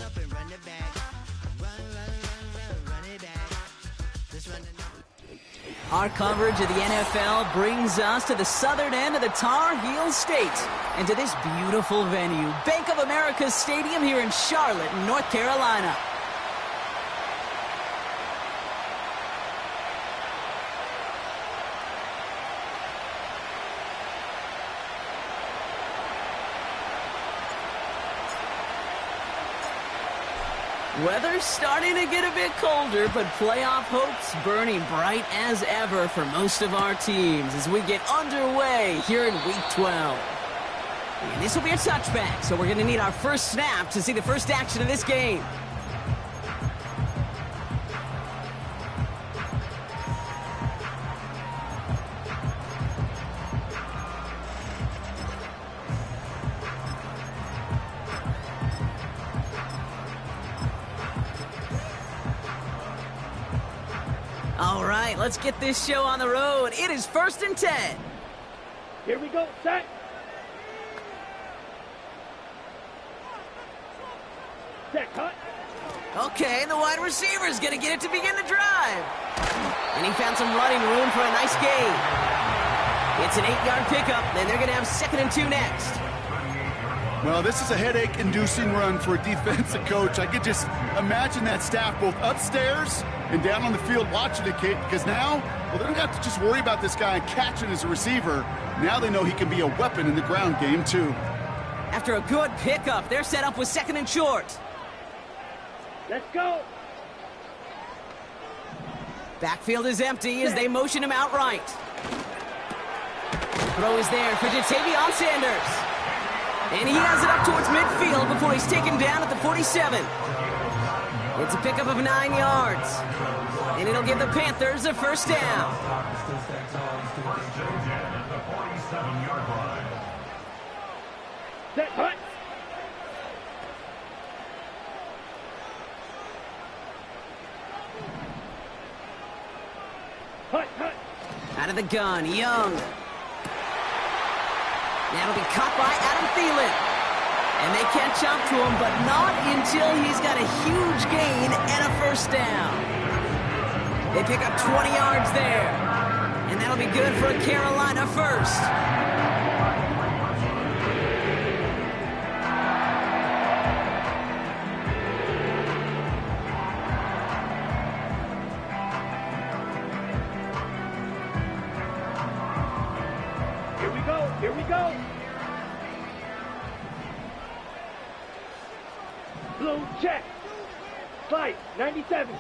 up and run it back. Run it back. Just run it. Our coverage of the NFL brings us to the southern end of the Tar Heel State and to this beautiful venue, Bank of America Stadium here in Charlotte, North Carolina. Weather's starting to get a bit colder, but playoff hopes burning bright as ever for most of our teams as we get underway here in Week 12. And this will be a touchback, so we're going to need our first snap to see the first action of this game. All right, let's get this show on the road. It is 1st and 10. Here we go, set. Set, cut. Okay, the wide receiver is going to get it to begin the drive. And he found some running room for a nice gain. It's an 8-yard pickup, and they're going to have 2nd and 2 next. Well, this is a headache-inducing run for a defensive coach. I could just imagine that staff both upstairs and down on the field watching it, Kate, because now, well, they don't have to just worry about this guy catching as a receiver. Now they know he can be a weapon in the ground game, too. After a good pickup, they're set up with 2nd and short. Let's go. Backfield is empty as they motion him outright. Throw is there for Jatavion Sanders. And he has it up towards midfield before he's taken down at the 47. It's a pickup of 9 yards. And it'll give the Panthers a first down. Set, cut. Cut, cut. Out of the gun, Young. That'll be caught by Adam Thielen. And they catch up to him, but not until he's got a huge gain and a first down. They pick up 20 yards there. And that'll be good for a Carolina first. Here we go. Blue check. Slide, 97.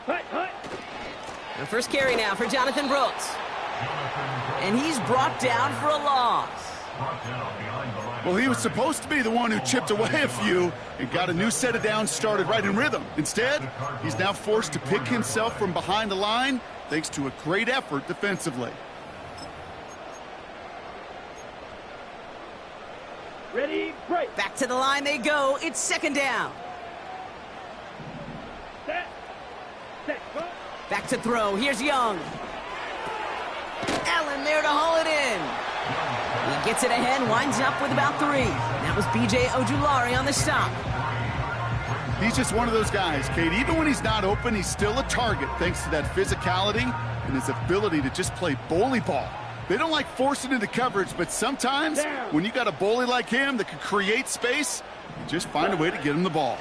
Hut, hut. The first carry now for Jonathan Brooks. And he's brought down for a loss. Well, he was supposed to be the one who chipped away a few and got a new set of downs started right in rhythm. Instead, he's now forced to pick himself from behind the line thanks to a great effort defensively. Ready, break. Back to the line they go. It's 2nd down. Set, go. Back to throw. Here's Young. Allen there to haul it in. He gets it ahead, winds up with about 3. That was B.J. Ojulari on the stop. He's just one of those guys, Kate. Even when he's not open, he's still a target thanks to that physicality and his ability to just play bully ball. They don't like forcing into coverage, but sometimes when you got a bully like him that can create space, you just find a way to get him the ball.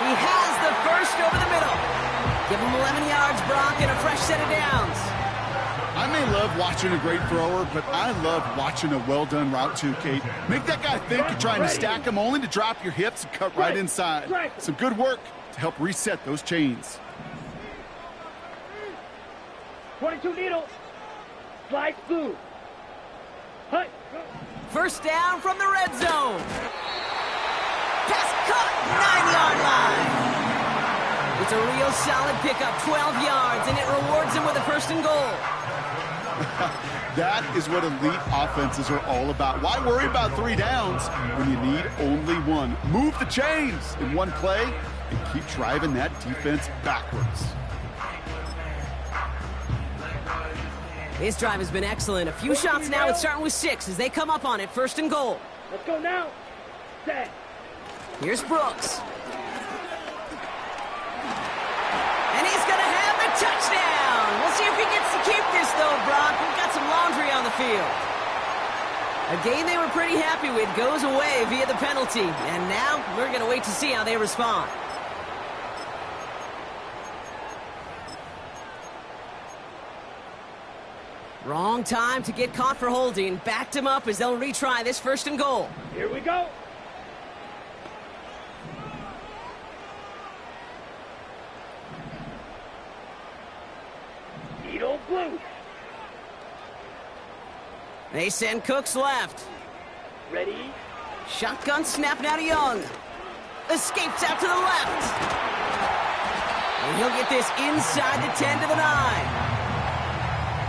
He has the first over the middle. Give him 11 yards, Brock, and a fresh set of downs. I may love watching a great thrower, but I love watching a well-done route too, Kate. Make that guy think you're trying to stack him only to drop your hips and cut right inside. Some good work to help reset those chains. 22 needle. Slide through. Hut. First down from the red zone. Pass caught, 9-yard line. It's a real solid pickup, 12 yards, and it rewards him with a first and goal. That is what elite offenses are all about. Why worry about 3 downs when you need only 1? Move the chains in one play and keep driving that defense backwards. His drive has been excellent. A few shots now. It's starting with 6 as they come up on it. 1st and goal. Let's go now. Set. Here's Brooks. And he's going to have the touchdown. We'll see if he gets to keep this, though, Brock. We've got some laundry on the field. A game they were pretty happy with goes away via the penalty. And now we're going to wait to see how they respond. Wrong time to get caught for holding. Backed him up as they'll retry this 1st and goal. Here we go. Needle blue. They send Cooks left. Ready. Shotgun snap now to Young. Escapes out to the left. And he'll get this inside the 10 to the 9.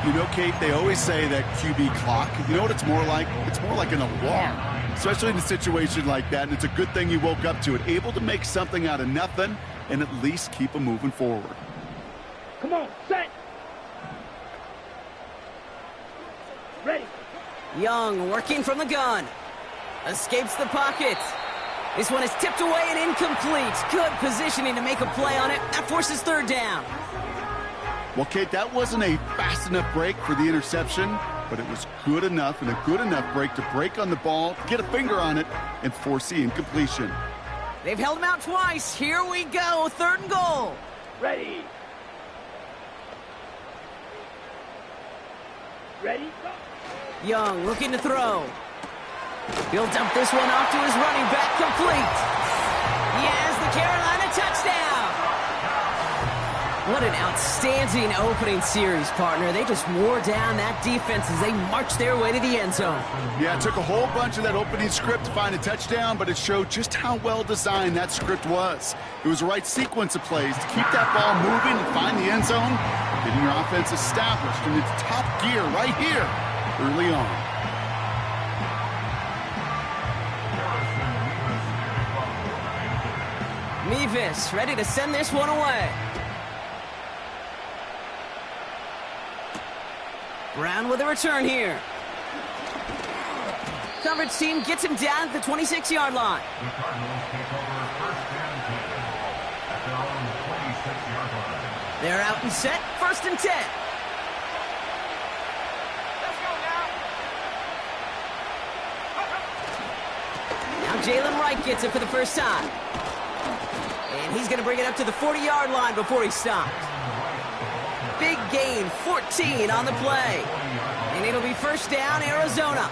You know, Kate, they always say that QB clock, you know what it's more like? It's more like an alarm, especially in a situation like that, and it's a good thing you woke up to it, able to make something out of nothing and at least keep them moving forward. Come on, set. Ready. Young working from the gun. Escapes the pocket. This one is tipped away and incomplete. Good positioning to make a play on it. That forces 3rd down. Well, Kate, that wasn't a fast enough break for the interception, but it was good enough and a good enough break to break on the ball, get a finger on it, and force the incompletion. They've held him out twice. Here we go. 3rd and goal. Ready. Ready, go. Young looking to throw. He'll dump this one off to his running back, complete. He has the Carolina touchdown. What an outstanding opening series, partner. They just wore down that defense as they marched their way to the end zone. Yeah, it took a whole bunch of that opening script to find a touchdown, but it showed just how well designed that script was. It was the right sequence of plays to keep that ball moving and find the end zone, getting your offense established in its top gear right here early on. Mevis ready to send this one away. Brown with a return here. Coverage team gets him down at the 26-yard line. The Cardinals take over 1st and 10 at their own 26-yard line. They're out and set. 1st and 10. Let's go now. Now Jalen Wright gets it for the first time. And he's going to bring it up to the 40-yard line before he stops. Big gain, 14 on the play. And it'll be 1st down, Arizona.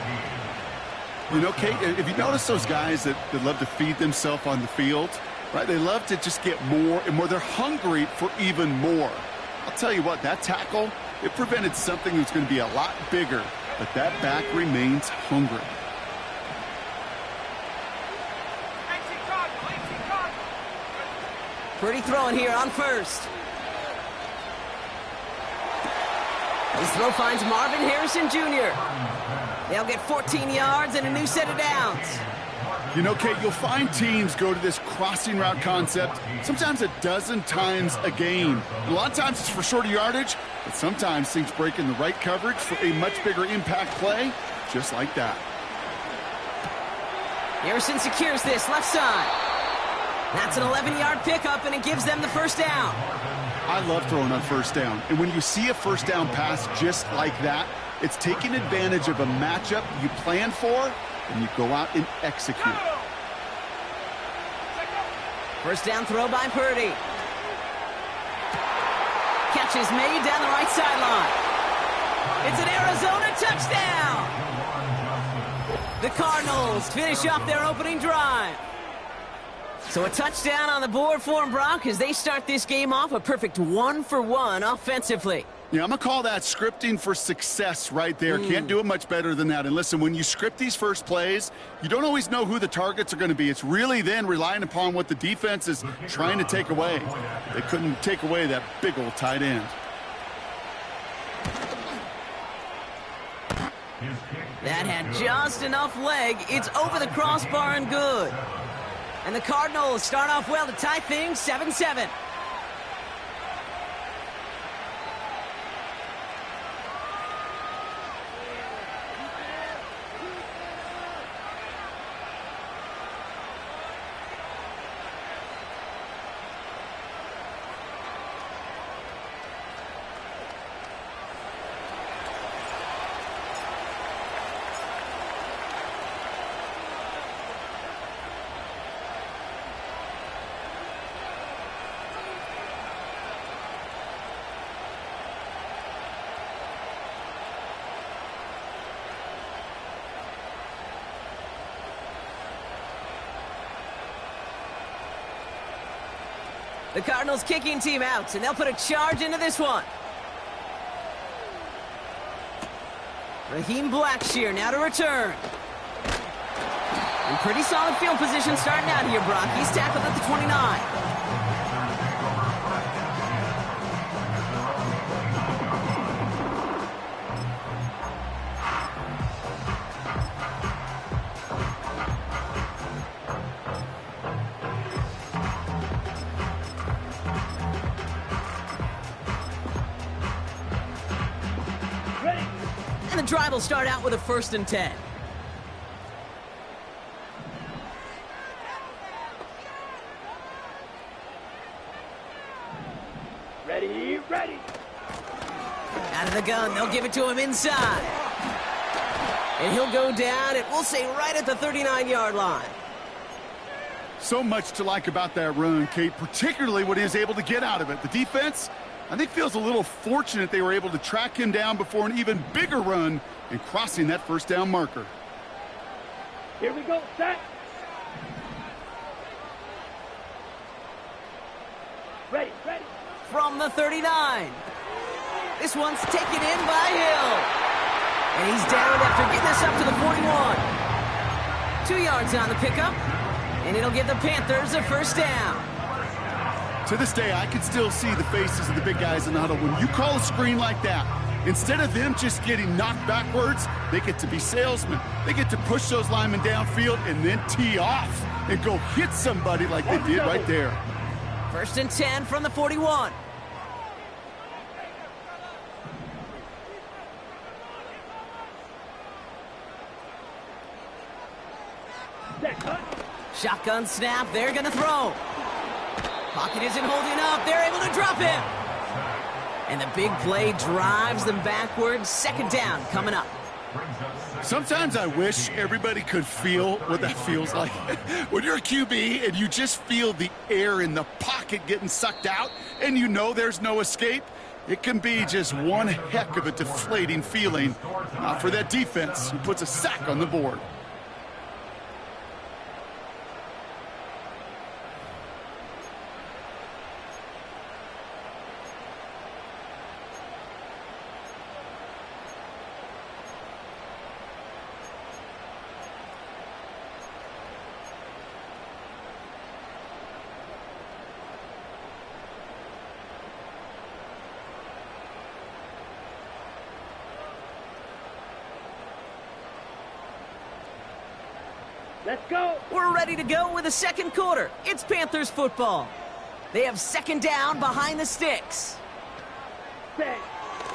You know, Kate, if you notice those guys that love to feed themselves on the field, right? They love to just get more and more. They're hungry for even more. I'll tell you what, that tackle, it prevented something that's going to be a lot bigger, but that back remains hungry. Purdy throwing here on 1st. His throw finds Marvin Harrison Jr. They'll get 14 yards and a new set of downs. You know, Kate, you'll find teams go to this crossing route concept sometimes a dozen times a game. A lot of times it's for shorter yardage, but sometimes things break in the right coverage for a much bigger impact play, just like that. Harrison secures this left side. That's an 11-yard pickup, and it gives them the 1st down. I love throwing on 1st down. And when you see a 1st down pass just like that, it's taking advantage of a matchup you plan for, and you go out and execute. 1st down throw by Purdy. Catch is made down the right sideline. It's an Arizona touchdown. The Cardinals finish off their opening drive. So a touchdown on the board for them, Brock, as they start this game off a perfect 1-for-1 offensively. Yeah, I'm going to call that scripting for success right there. Can't do it much better than that. And listen, when you script these first plays, you don't always know who the targets are going to be. It's really then relying upon what the defense is trying to take away. They couldn't take away that big old tight end. That had just enough leg. It's over the crossbar and good. And the Cardinals start off well to tie things 7-7. The Cardinals kicking team out, and they'll put a charge into this one. Raheem Blackshear now to return. In pretty solid field position starting out here, Brock. He's tackled at the 29. And the drive will start out with a 1st and 10. Ready, ready. Out of the gun, they'll give it to him inside. And he'll go down, and we'll say right at the 39-yard line. So much to like about that run, Kate, particularly what he was able to get out of it. The defense, I think, feels a little fortunate they were able to track him down before an even bigger run and crossing that 1st down marker. Here we go, set. Ready, ready. From the 39. This one's taken in by Hill. And he's down after getting this up to the 41. 2 yards on the pickup. And it'll give the Panthers a 1st down. To this day, I can still see the faces of the big guys in the huddle. When you call a screen like that, instead of them just getting knocked backwards, they get to be salesmen. They get to push those linemen downfield and then tee off and go hit somebody like they did right there. 1st and 10 from the 41. Shotgun snap, they're going to throw. Pocket isn't holding up, they're able to drop him. And the big play drives them backwards. 2nd down coming up. Sometimes I wish everybody could feel what that feels like. When you're a QB and you just feel the air in the pocket getting sucked out and you know there's no escape, it can be just one heck of a deflating feeling for that defense who puts a sack on the board. Let's go. We're ready to go with the 2nd quarter. It's Panthers football. They have 2nd down behind the sticks. Set.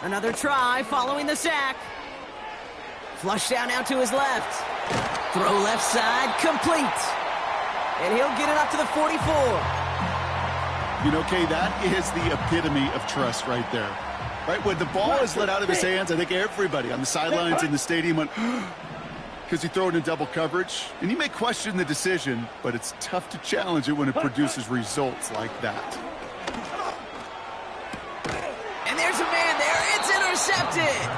Another try following the sack. Flush down now to his left. Throw left side, complete. And he'll get it up to the 44. You know, Kay, that is the epitome of trust right there. Right, when the ball is let out of his hands, I think everybody on the sidelines in the stadium went, because you throw it in double coverage, and you may question the decision, but it's tough to challenge it when it produces results like that. And there's a man there. It's intercepted.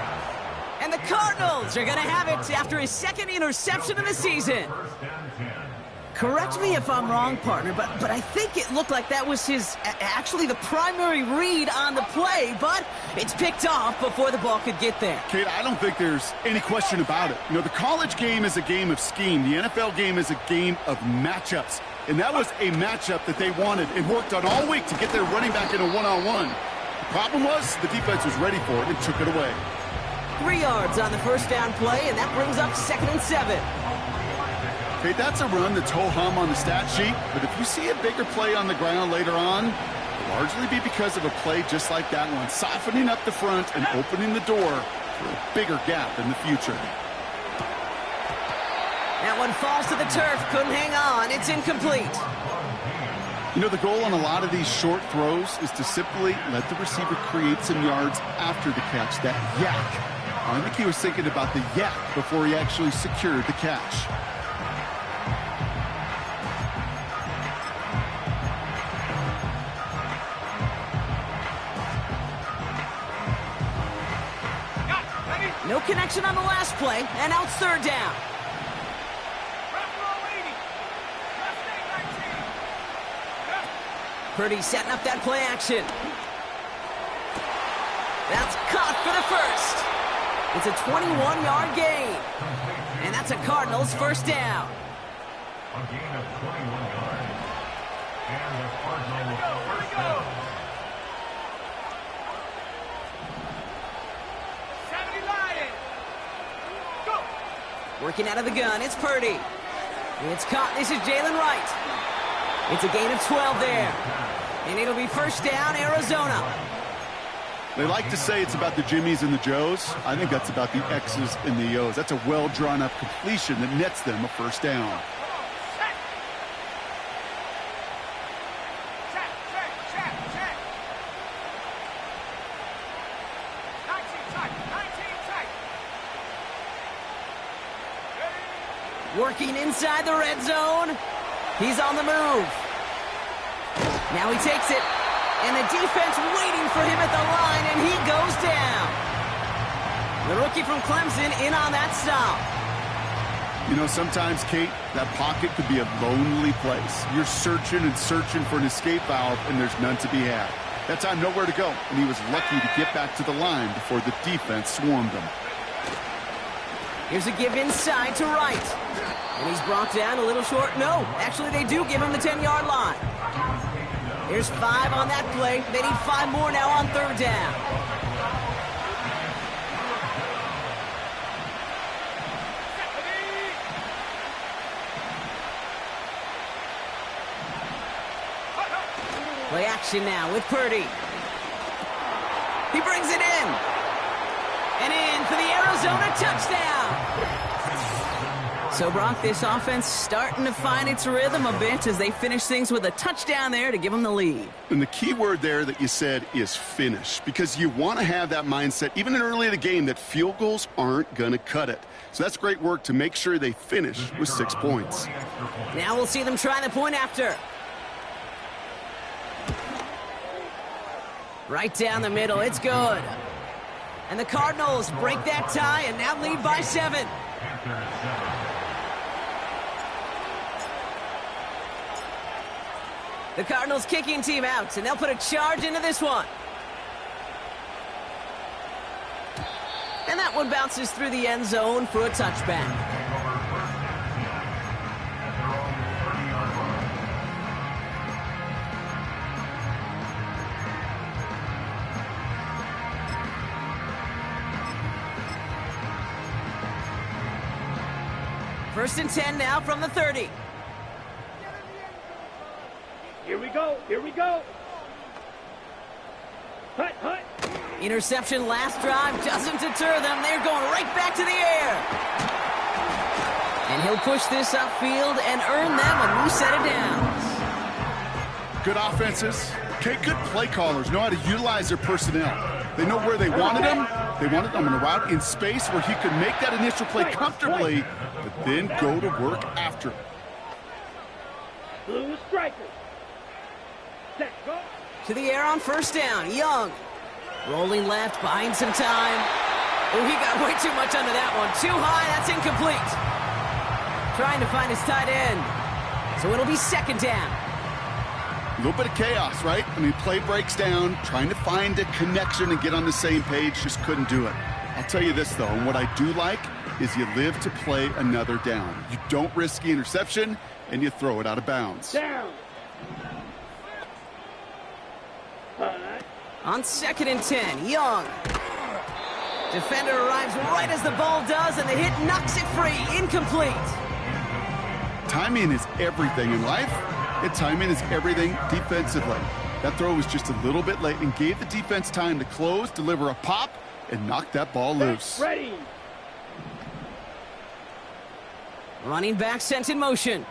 And the Cardinals are going to have it after his 2nd interception of the season. Correct me if I'm wrong, partner, but I think it looked like that was his, actually the primary read on the play, but it's picked off before the ball could get there. Kate, I don't think there's any question about it. You know, the college game is a game of scheme. The NFL game is a game of matchups. And that was a matchup that they wanted and worked on all week to get their running back in a one-on-one. The problem was the defense was ready for it and took it away. 3 yards on the 1st down play, and that brings up 2nd and 7. Okay, that's a run that's ho-hum on the stat sheet, but if you see a bigger play on the ground later on, it'll largely be because of a play just like that one, softening up the front and opening the door for a bigger gap in the future. That one falls to the turf, couldn't hang on, it's incomplete. You know, the goal on a lot of these short throws is to simply let the receiver create some yards after the catch, that yak. I think he was thinking about the yak before he actually secured the catch. No connection on the last play, and now it's 3rd down. Purdy setting up that play action. That's caught for the first. It's a 21-yard gain. And that's a Cardinals first down. A gain of 21 yards. And the Cardinals first down. 70 Lions. Go. Working out of the gun, it's Purdy. It's caught. This is Jalen Wright. It's a gain of 12 there. And it'll be first down, Arizona. They like to say it's about the Jimmies and the Joes. I think that's about the X's and the O's. That's a well-drawn-up completion that nets them a first down. Working inside the red zone. He's on the move. Now he takes it. And the defense waiting for him at the line, and he goes down. The rookie from Clemson in on that stop. You know, sometimes, Kate, that pocket could be a lonely place. You're searching and searching for an escape valve, and there's none to be had. That time, nowhere to go, and he was lucky to get back to the line before the defense swarmed him. Here's a give inside to Wright. And he's brought down a little short. No, actually, they do give him the 10-yard line. Here's 5 on that play. They need 5 more now on third down. Play action now with Purdy. He brings it in. And in for the Arizona touchdown. So, Brock, this offense starting to find its rhythm a bit as they finish things with a touchdown there to give them the lead. And the key word there that you said is finish, because you want to have that mindset, even in early in the game, that field goals aren't going to cut it. So that's great work to make sure they finish with 6 points. Now we'll see them try the point after. Right down the middle, it's good. And the Cardinals break that tie and now lead by 7. The Cardinals kicking team out, and they'll put a charge into this one. And that one bounces through the end zone for a touchback. First and 10 now from the 30. Here we go. Here we go. Hut, hut. Interception last drive doesn't deter them. They're going right back to the air. And he'll push this upfield and earn them a new set of downs. Good offenses. Okay, good play callers know how to utilize their personnel. They know where they wanted him. They wanted him on a route in space where he could make that initial play comfortably, but then go to work after. Blue striker. Set, go. To the air on first down. Young. Rolling left, buying some time. Oh, he got way too much under that one. Too high, that's incomplete. Trying to find his tight end. So it'll be second down. A little bit of chaos, right? I mean, play breaks down, trying to find a connection and get on the same page, just couldn't do it. I'll tell you this, though, and what I do like is you live to play another down. You don't risk the interception, and you throw it out of bounds. Down. Hut. On second and 10, Young. Defender arrives right as the ball does, and the hit knocks it free. Incomplete. Timing is everything in life, and timing is everything defensively. That throw was just a little bit late and gave the defense time to close, deliver a pop, and knock that ball loose. Ready. Running back sent in motion.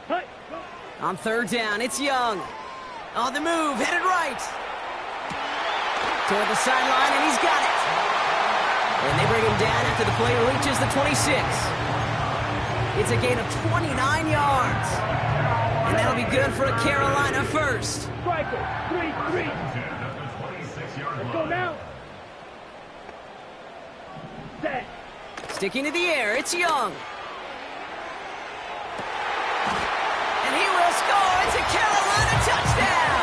Hut. Go. On third down, it's Young. On the move, headed right. Toward the sideline, and he's got it. And they bring him down after the play reaches the 26. It's a gain of 29 yards. And that'll be good for a Carolina first. Striker. 3-3. Let's go now. Set. Sticking to the air, it's Young. And he will score. It's a Carolina touchdown.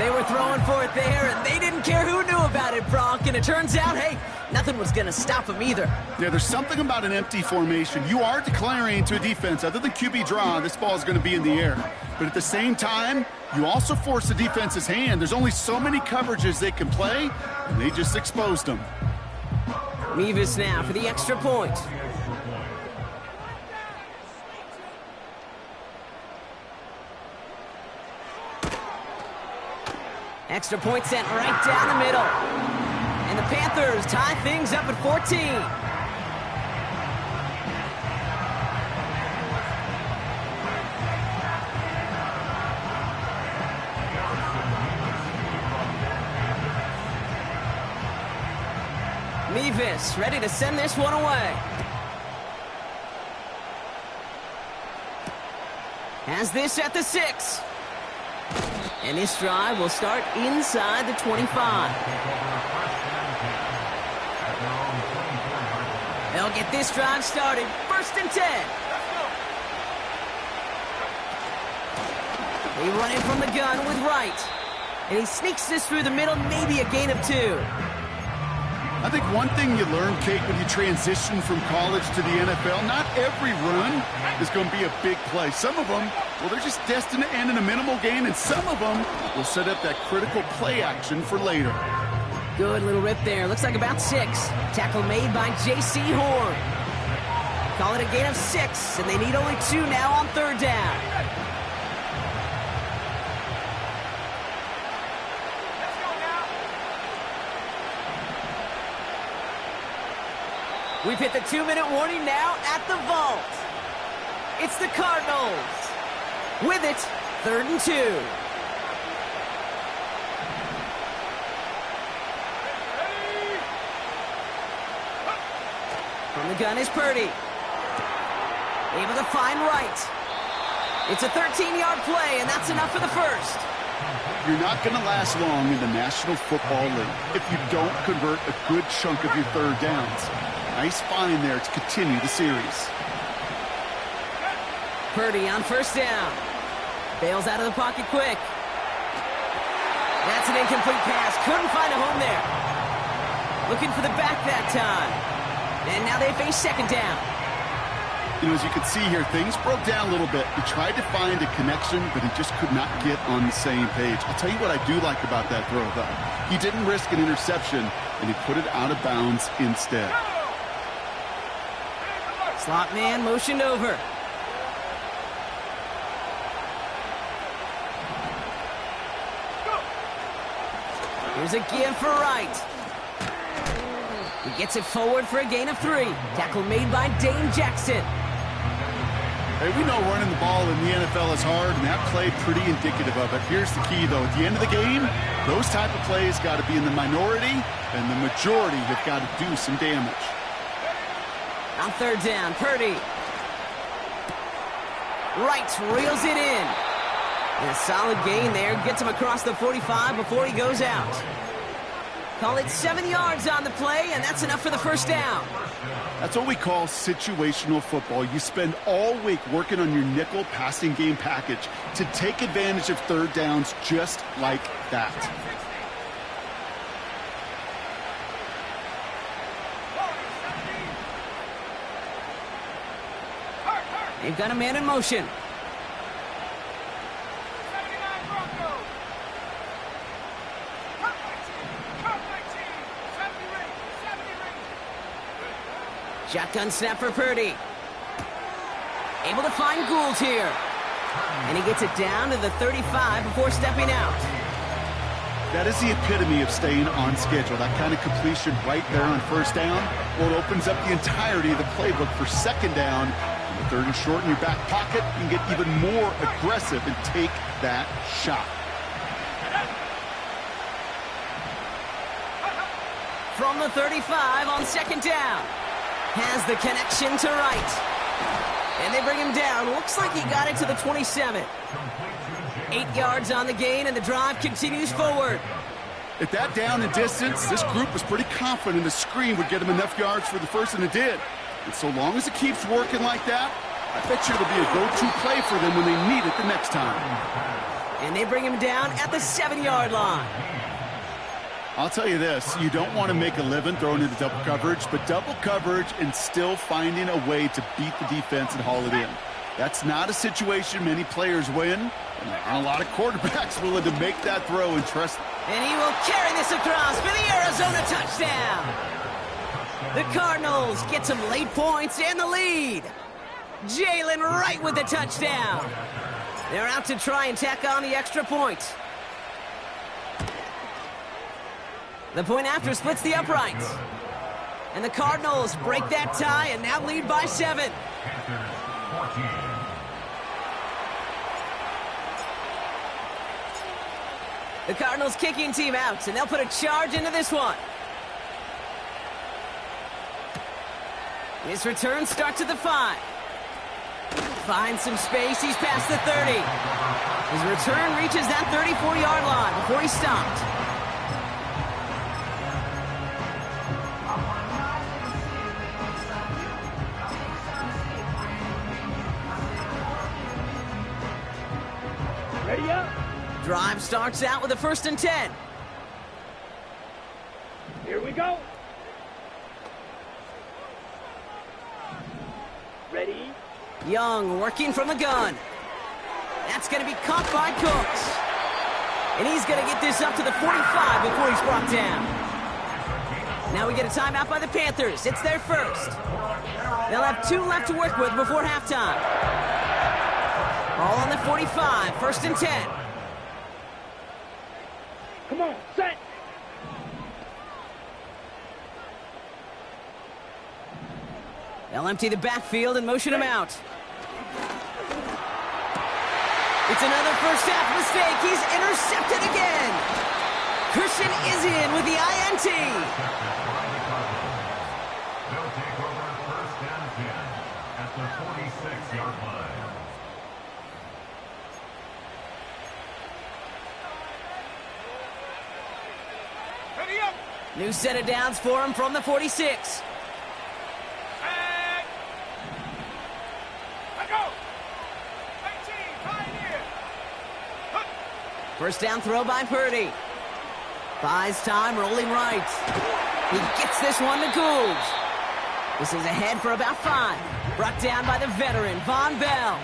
They were throwing for it there, and they didn't care who knew about it, Bronk. And it turns out, hey, nothing was going to stop them either. Yeah, there's something about an empty formation. You are declaring to a defense, other than QB draw, this ball is going to be in the air. But at the same time, you also force the defense's hand. There's only so many coverages they can play, and they just exposed them. Mevis now for the extra point. Extra point sent right down the middle. And the Panthers tie things up at 14. Mevis ready to send this one away. Has this at the 6. And this drive will start inside the 25. They'll get this drive started. 1st and 10. They run in from the gun with Wright. And he sneaks this through the middle, maybe a gain of 2. I think one thing you learn, Kate, when you transition from college to the NFL, not every run is going to be a big play. Some of them, well, they're just destined to end in a minimal gain, and some of them will set up that critical play action for later. Good little rip there. Looks like about 6. Tackle made by J.C. Horn. Call it a gain of 6, and they need only 2 now on 3rd down. We've hit the 2-minute warning now at the vault. It's the Cardinals. With it, 3rd and 2. From the gun is Purdy. Able to find Wright. It's a 13-yard play, and that's enough for the 1st. You're not going to last long in the National Football League if you don't convert a good chunk of your 3rd downs. Nice find there to continue the series. Purdy on 1st down. Bails out of the pocket quick. That's an incomplete pass. Couldn't find a home there. Looking for the back that time. And now they face 2nd down. You know, as you can see here, things broke down a little bit. He tried to find a connection, but he just could not get on the same page. I'll tell you what I do like about that throw, though. He didn't risk an interception, and he put it out of bounds instead. Slot man motioned over. Here's a give for Wright. He gets it forward for a gain of 3. Tackle made by Dane Jackson. Hey, we know running the ball in the NFL is hard, and that play pretty indicative of it. Here's the key, though. At the end of the game, those type of plays got to be in the minority, and the majority have got to do some damage. On 3rd down, Purdy. Wright reels it in. And a solid gain there. Gets him across the 45 before he goes out. Call it 7 yards on the play, and that's enough for the 1st down. That's what we call situational football. You spend all week working on your nickel passing game package to take advantage of 3rd downs just like that. They've got a man in motion. Shotgun snap for Purdy. Able to find Gould here. And he gets it down to the 35 before stepping out. That is the epitome of staying on schedule. That kind of completion right there on 1st down. Well, it opens up the entirety of the playbook for 2nd down. On the 3rd and short in your back pocket, you can get even more aggressive and take that shot. From the 35 on 2nd down. Has the connection to Wright. And they bring him down. Looks like he got it to the 27. 8 yards on the gain, and the drive continues forward. At that down and distance, this group was pretty confident the screen would get him enough yards for the 1st, and it did. And so long as it keeps working like that, I bet you it'll be a go-to play for them when they need it the next time. And they bring him down at the 7-yard line. I'll tell you this, you don't want to make a living throwing into double coverage, but double coverage and still finding a way to beat the defense and haul it in. That's not a situation many players win, and there aren't a lot of quarterbacks willing to make that throw and trust. And he will carry this across for the Arizona touchdown. The Cardinals get some late points and the lead. Jalen Wright with the touchdown. They're out to try and tack on the extra point. The point after splits the uprights. And the Cardinals break that tie and now lead by 7. The Cardinals kicking team out, and they'll put a charge into this one. His return starts at the 5. Finds some space, he's past the 30. His return reaches that 34-yard line before he stopped. Ready up. Drive starts out with a 1st and 10. Here we go. Ready. Young working from the gun. That's going to be caught by Cooks. And he's going to get this up to the 45 before he's brought down. Now we get a timeout by the Panthers. It's their first. They'll have 2 left to work with before halftime. All on the 45, 1st and 10. Come on, set. They'll empty the backfield and motion him out. It's another first half mistake. He's intercepted again. Christian is in with the INT. They'll take over 1st and 10 at the 46-yard line. Ready up. New set of downs for him from the 46. Let go. 19, Pioneer. First down throw by Purdy. Buys time, rolling right. He gets this one to Gould. This is ahead for about 5. Brought down by the veteran, Von Bell.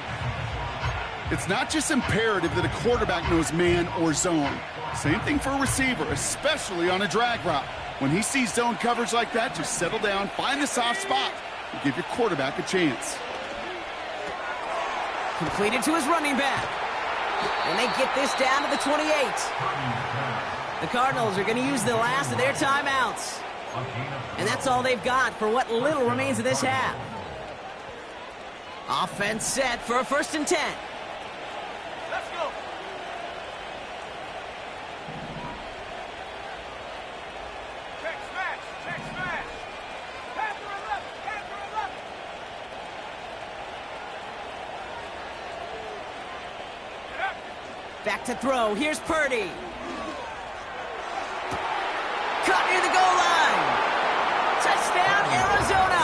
It's not just imperative that a quarterback knows man or zone. Same thing for a receiver, especially on a drag route. When he sees zone coverage like that, just settle down, find the soft spot, and give your quarterback a chance. Completed to his running back. And they get this down to the 28. The Cardinals are going to use the last of their timeouts. And that's all they've got for what little remains of this half. Offense set for a 1st and 10. Let's go. Check smash. Check smash. Panther 11. Panther 11. Get up. Back to throw. Here's Purdy. Caught near the goal line. Touchdown, Arizona.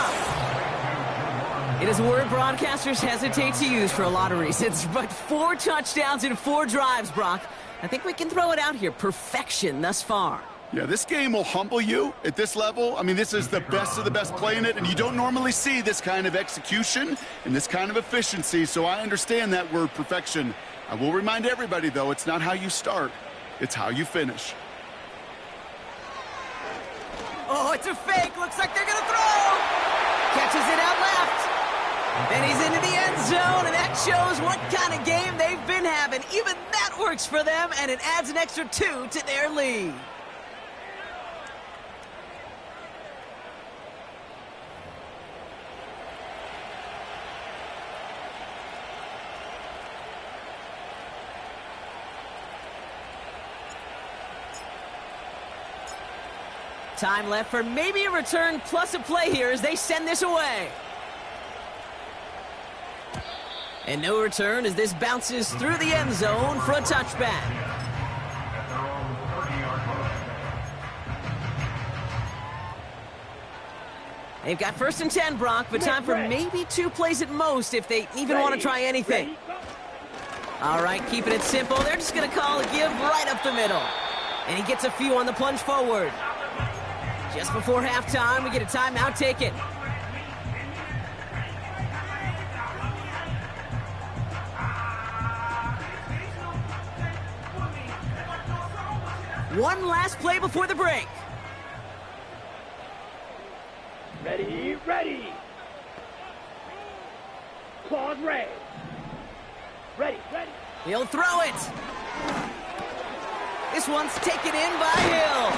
It is a word broadcasters hesitate to use for a lot of reasons, but 4 touchdowns in 4 drives, Brock. I think we can throw it out here. Perfection thus far. Yeah, this game will humble you at this level. I mean, this is the best of the best playing it, and you don't normally see this kind of execution and this kind of efficiency, so I understand that word perfection. I will remind everybody, though, it's not how you start, it's how you finish. Oh, it's a fake. Looks like they're going to throw. Catches it out left. And he's into the end zone, and that shows what kind of game they've been having. Even that works for them, and it adds an extra 2 to their lead. Time left for maybe a return plus a play here as they send this away. And no return as this bounces through the end zone for a touchback. They've got 1st and 10, Brock, but time for maybe 2 plays at most if they even want to try anything. All right, keeping it simple. They're just going to call a give right up the middle. And he gets a few on the plunge forward. Just before halftime, we get a timeout taken. One last play before the break. Ready, ready. Claws raised. Ready, ready. He'll throw it. This one's taken in by Hill.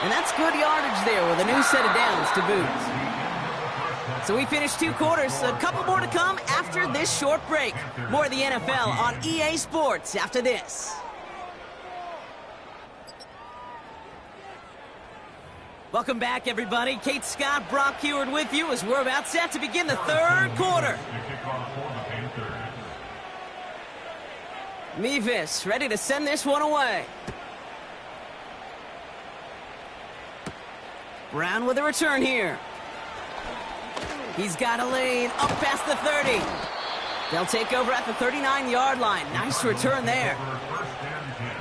And that's good yardage there with a new set of downs to boot. So we finished 2 quarters. A couple more to come after this short break. More of the NFL on EA Sports after this. Welcome back, everybody. Kate Scott, Brock Heward with you as we're about set to begin the 3rd quarter. Mevis ready to send this one away. Brown with a return here. He's got a lane up past the 30. They'll take over at the 39-yard line. Nice return there.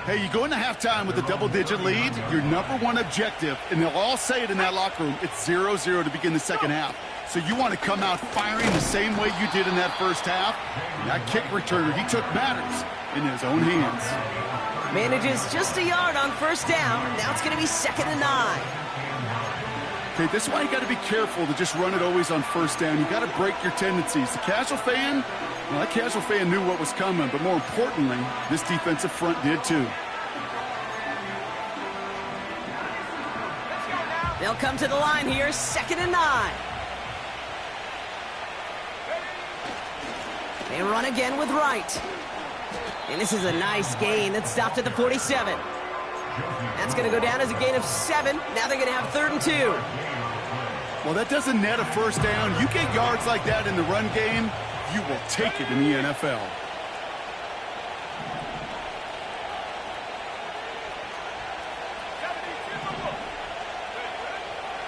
Hey, you go into halftime with a double-digit lead, your number one objective, and they'll all say it in that locker room, it's 0-0 to begin the second half. So you want to come out firing the same way you did in that first half. And that kick returner, he took matters in his own hands. Manages just a yard on first down. Now it's going to be 2nd and 9. Okay, this is why you got to be careful to just run it always on first down. You got to break your tendencies. The casual fan, well, that casual fan knew what was coming, but more importantly, this defensive front did too. They'll come to the line here, 2nd and 9. They run again with Wright. And this is a nice gain that stopped at the 47. That's going to go down as a gain of 7. Now they're going to have 3rd and 2. Well, that doesn't net a first down. You get yards like that in the run game, you will take it in the NFL.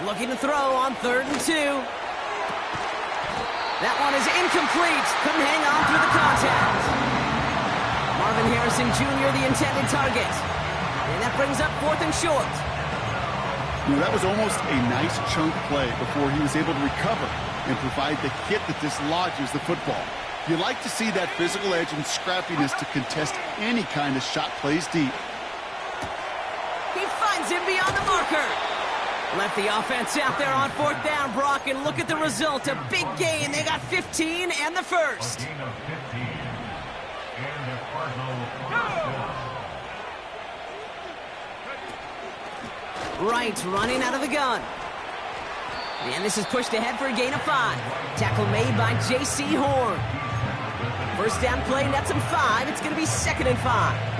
Looking to throw on 3rd and 2. That one is incomplete. Couldn't hang on through the contact. Marvin Harrison Jr., the intended target. And that brings up 4th and short. You know, that was almost a nice chunk play before he was able to recover and provide the hit that dislodges the football. You like to see that physical edge and scrappiness to contest any kind of shot plays deep. He finds him beyond the marker. Left the offense out there on 4th down, Brock, and look at the result. A big gain. They got 15 and the first. Wright running out of the gun. And this is pushed ahead for a gain of 5. Tackle made by J.C. Horn. First down play, nets him 5. It's going to be 2nd and 5.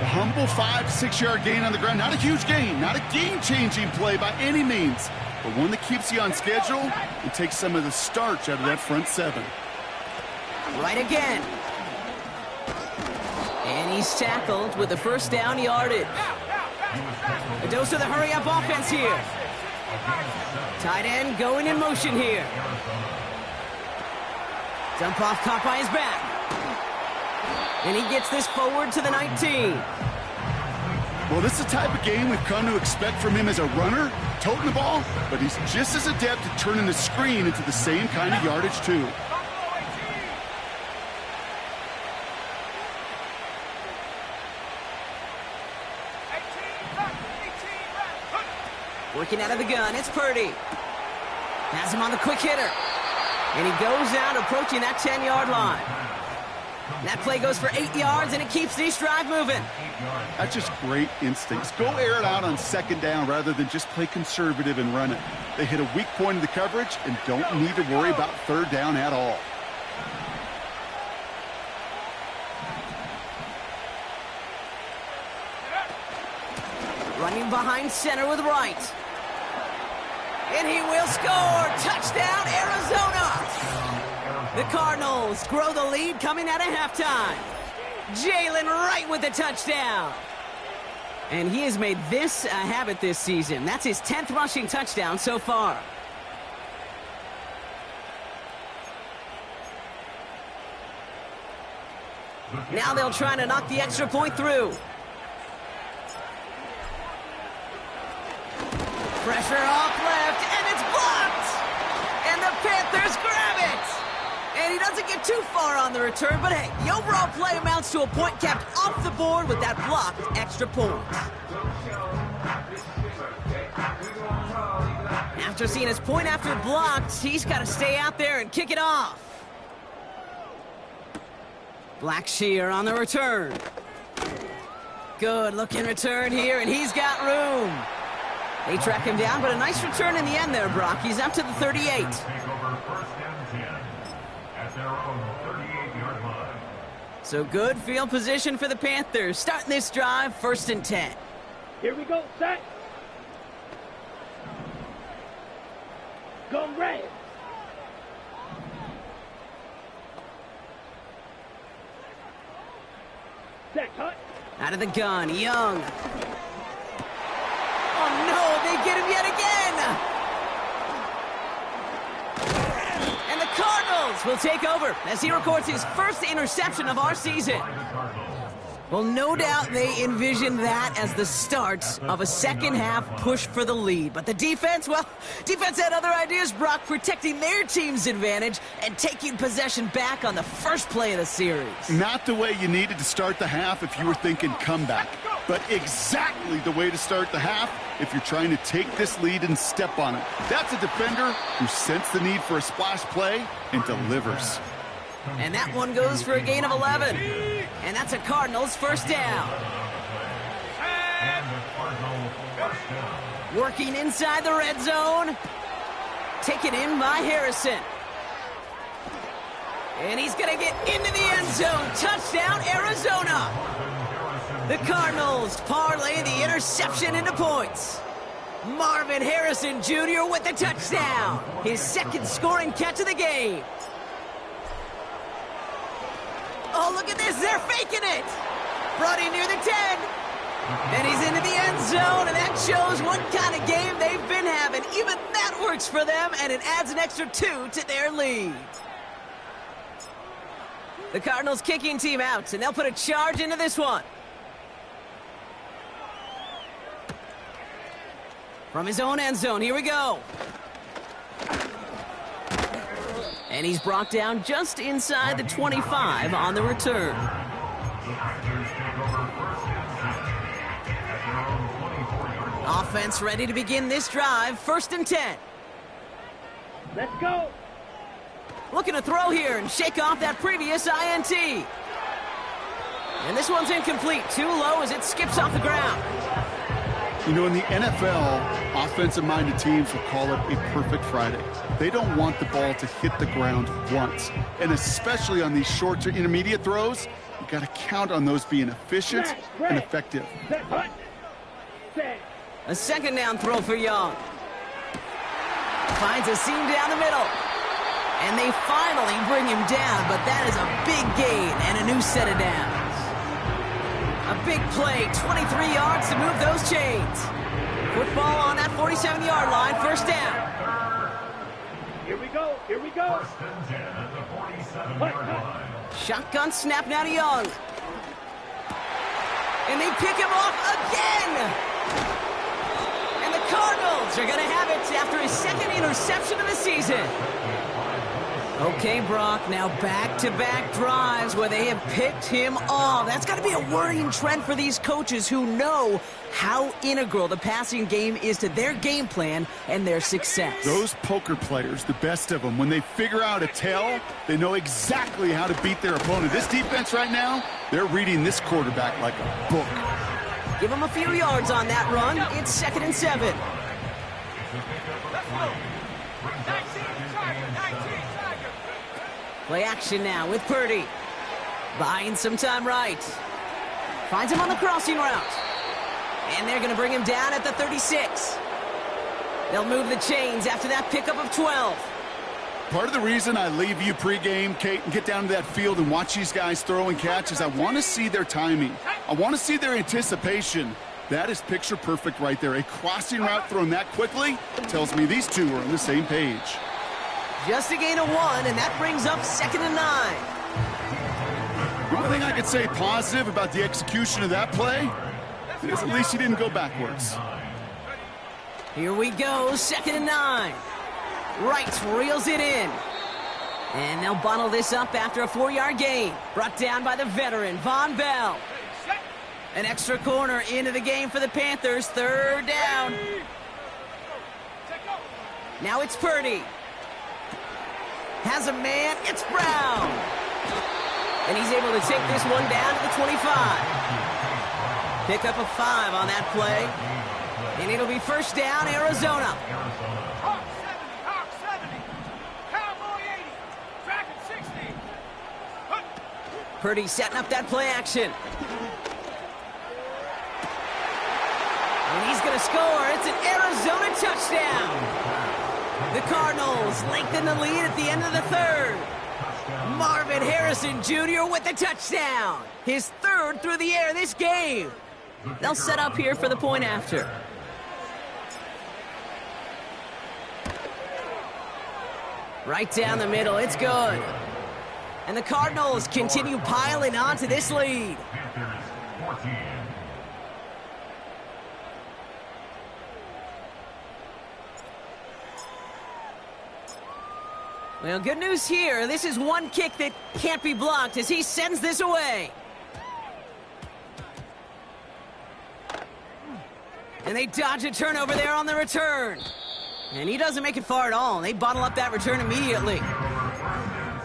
A humble 5-6-yard gain on the ground. Not a huge gain, not a game-changing play by any means, but one that keeps you on schedule and takes some of the starch out of that front 7. Right again. And he's tackled with the first down yardage. A dose of the hurry-up offense here. Tight end going in motion here. Dump off caught by his back. And he gets this forward to the 19. Well, this is the type of game we've come to expect from him as a runner, toting the ball, but he's just as adept at turning the screen into the same kind of yardage, too. Working out of the gun, it's Purdy. Has him on the quick hitter. And he goes out approaching that 10-yard line. That play goes for 8 yards, and it keeps this drive moving. That's just great instincts. Go air it out on 2nd down rather than just play conservative and run it. They hit a weak point in the coverage and don't need to worry about 3rd down at all. Running behind center with Wright. And he will score. Touchdown, Arizona. The Cardinals grow the lead coming out of halftime. Jalen Wright with the touchdown. And he has made this a habit this season. That's his 10th rushing touchdown so far. Now they'll try to knock the extra point through. Pressure off left, and it's blocked! And the Panthers grab it! And he doesn't get too far on the return, but hey, the overall play amounts to a point kept off the board with that blocked extra point. After seeing his point after blocked, he's got to stay out there and kick it off. Blackshear on the return. Good looking return here, and he's got room. They track him down, but a nice return in the end there, Brock. He's up to the 38. Take over first and 10 at their own 38-yard line. So good field position for the Panthers. Starting this drive, 1st and 10. Here we go, set. Go red. Set, cut. Out of the gun, Young. Oh no, they get him yet again! And the Cardinals will take over as he records his first interception of our season. Well, no doubt they envision that as the start of a second-half push for the lead. But the defense, well, defense had other ideas, Brock, protecting their team's advantage and taking possession back on the first play of the series. Not the way you needed to start the half if you were thinking comeback, but exactly the way to start the half if you're trying to take this lead and step on it. That's a defender who sensed the need for a splash play and delivers. And that one goes for a gain of 11. And that's a Cardinals first down. Working inside the red zone. Taken in by Harrison. And he's going to get into the end zone. Touchdown, Arizona. The Cardinals parlay the interception into points. Marvin Harrison Jr. with the touchdown. His second scoring catch of the game. Oh, look at this. They're faking it. Brought in near the 10. And he's into the end zone, and that shows what kind of game they've been having. Even that works for them, and it adds an extra 2 to their lead. The Cardinals kicking team out, and they'll put a charge into this one. From his own end zone, here we go. And he's brought down just inside the 25 on the return. Offense ready to begin this drive. 1st and 10. Let's go. Looking to throw here and shake off that previous INT. And this one's incomplete. Too low as it skips off the ground. You know, in the NFL, offensive-minded teams will call it a perfect Friday. They don't want the ball to hit the ground once. And especially on these short to intermediate throws, you got to count on those being efficient and effective. A second down throw for Young. Finds a seam down the middle. And they finally bring him down, but that is a big gain and a new set of downs. A big play, 23 yards to move those chains. Football on that 47-yard line, 1st down. Here we go, here we go. 1st and 10 at the 47-yard line. Shotgun snap now to Young. And they pick him off again. And the Cardinals are going to have it after his second interception of the season. Okay, Brock, now back-to-back drives where they have picked him off. That's got to be a worrying trend for these coaches who know how integral the passing game is to their game plan and their success. Those poker players, the best of them, when they figure out a tell, they know exactly how to beat their opponent. This defense right now, they're reading this quarterback like a book. Give him a few yards on that run. It's 2nd and 7. Play action now with Purdy. Buying some time right. Finds him on the crossing route. And they're going to bring him down at the 36. They'll move the chains after that pickup of 12. Part of the reason I leave you pregame, Kate, and get down to that field and watch these guys throw and catch is I want to see their timing. I want to see their anticipation. That is picture perfect right there. A crossing route thrown that quickly tells me these two are on the same page. Just a gain of 1, and that brings up 2nd and 9. thing I could say positive about the execution of that play is at least he didn't go backwards. Here we go, 2nd and 9. Wright reels it in. And they'll bottle this up after a 4-yard gain. Brought down by the veteran, Von Bell. An extra corner into the game for the Panthers. 3rd down. Now it's Purdy. Has a man. It's Brown. And he's able to take this one down to the 25. Pick up a 5 on that play. And it'll be 1st down, Arizona. Hawk 70. Cowboy 80. Dragon 60. Purdy setting up that play action. And he's going to score. It's an Arizona touchdown. The Cardinals lengthen the lead at the end of the 3rd. Marvin Harrison Jr. with the touchdown. His 3rd through the air this game. They'll set up here for the point after. Right down the middle. It's good. And the Cardinals continue piling on to this lead. Panthers 14. Well, good news here. This is one kick that can't be blocked as he sends this away. And they dodge a turnover there on the return. And he doesn't make it far at all. They bottle up that return immediately.